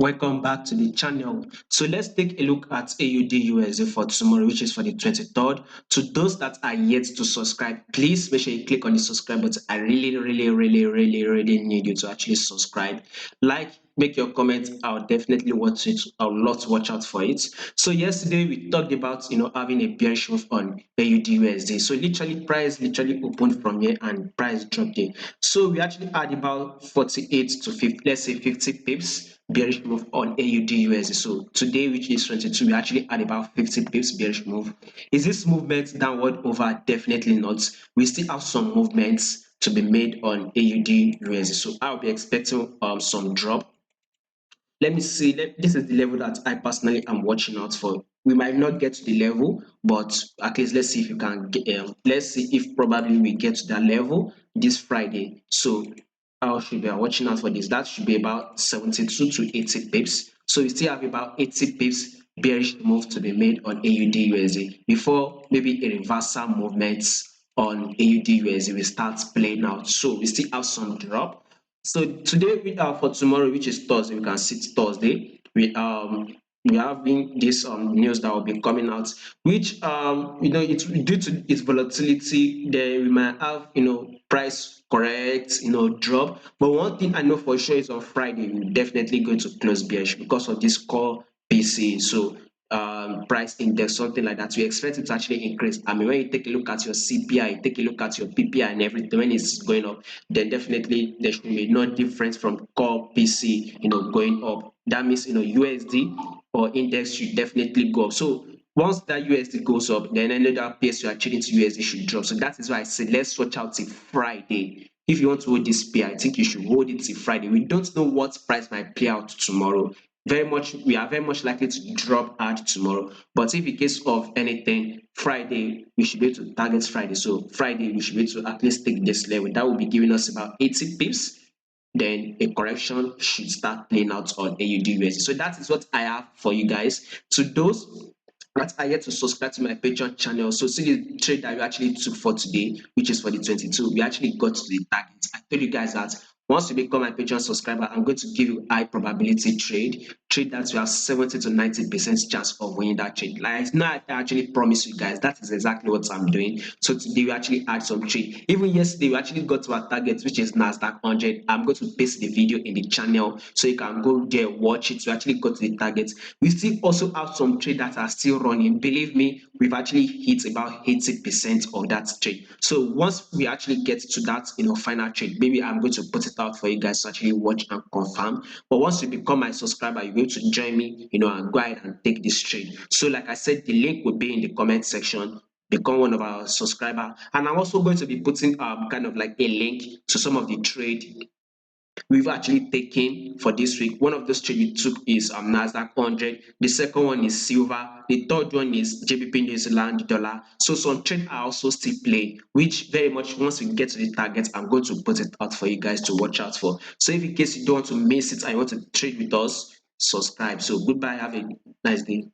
Welcome back to the channel. So let's take a look at AUD for tomorrow, which is for the 23rd. To those that are yet to subscribe, please make sure you click on the subscribe button. I really need you to actually subscribe. Like, make your comments. I'll definitely watch it. I'll lot watch out for it. So yesterday we talked about having a bearish move on AUD. So literally price literally opened from here and price dropped there. So we actually had about 48 to 50, let's say 50 pips bearish move on AUD. So today, which is 22, we actually had about 50 pips bearish move. Is this movement downward over? Definitely not. We still have some movements to be made on AUD. So I'll be expecting some drop. Let me see. This is the level that I personally am watching out for. We might not get to the level, but at least let's see if you can get. Let's see if probably we get to that level this Friday. So I should be watching out for this. That should be about 72 to 80 pips. So we still have about 80 pips bearish move to be made on AUD before maybe a reversal movement on AUD will start playing out. So we still have some drop. So today for tomorrow, which is Thursday, we can see it's Thursday. We are having this news that will be coming out, which it's due to its volatility. Then we might have price correct, drop. But one thing I know for sure is on Friday we're definitely going to close bearish because of this core PC. So price index, something like that. We expect it to actually increase. I mean, when you take a look at your CPI, take a look at your PPI and everything, when it's going up, then definitely there should be no difference from core PC, going up. That means, USD or index should definitely go up. So once that USD goes up, then any other pairs you are trading to USD should drop. So that is why I said let's watch out till Friday. If you want to hold this pair, I think you should hold it till Friday. We don't know what price might play out tomorrow. We are very much likely to drop hard tomorrow. But if in case of anything, Friday we should be able to target Friday. So Friday we should be able to at least take this level. That will be giving us about 80 pips. Then a correction should start playing out on AUD. So that is what I have for you guys. To those that are yet to subscribe to my Patreon channel, so see the trade that we actually took for today, which is for the 22. We actually got to the target. I told you guys that once you become my Patreon subscriber, I'm going to give you high probability trade that you have 70 to 90% chance of winning that trade. Like now, I actually promise you guys that is exactly what I'm doing. So today we actually had some trade. Even yesterday we actually got to our target, which is Nasdaq 100. I'm going to paste the video in the channel so you can go there, watch it. We actually got to the target. We still also have some trade that are still running. Believe me, we've actually hit about 80% of that trade. So once we actually get to that final trade, maybe I'm going to put it out for you guys to actually watch and confirm. But once you become my subscriber, you're going to join me, and go ahead and take this trade. So like I said, the link will be in the comment section. Become one of our subscriber, and I'm also going to be putting kind of like a link to some of the trade we've actually taken for this week. One of those trades we took is Nasdaq 100. The second one is silver. The third one is JPP New Zealand dollar. So some trade I also still play, which very much once we get to the target, I'm going to put it out for you guys to watch out for. So if in case you don't want to miss it and you want to trade with us, subscribe. So goodbye. Have a nice day.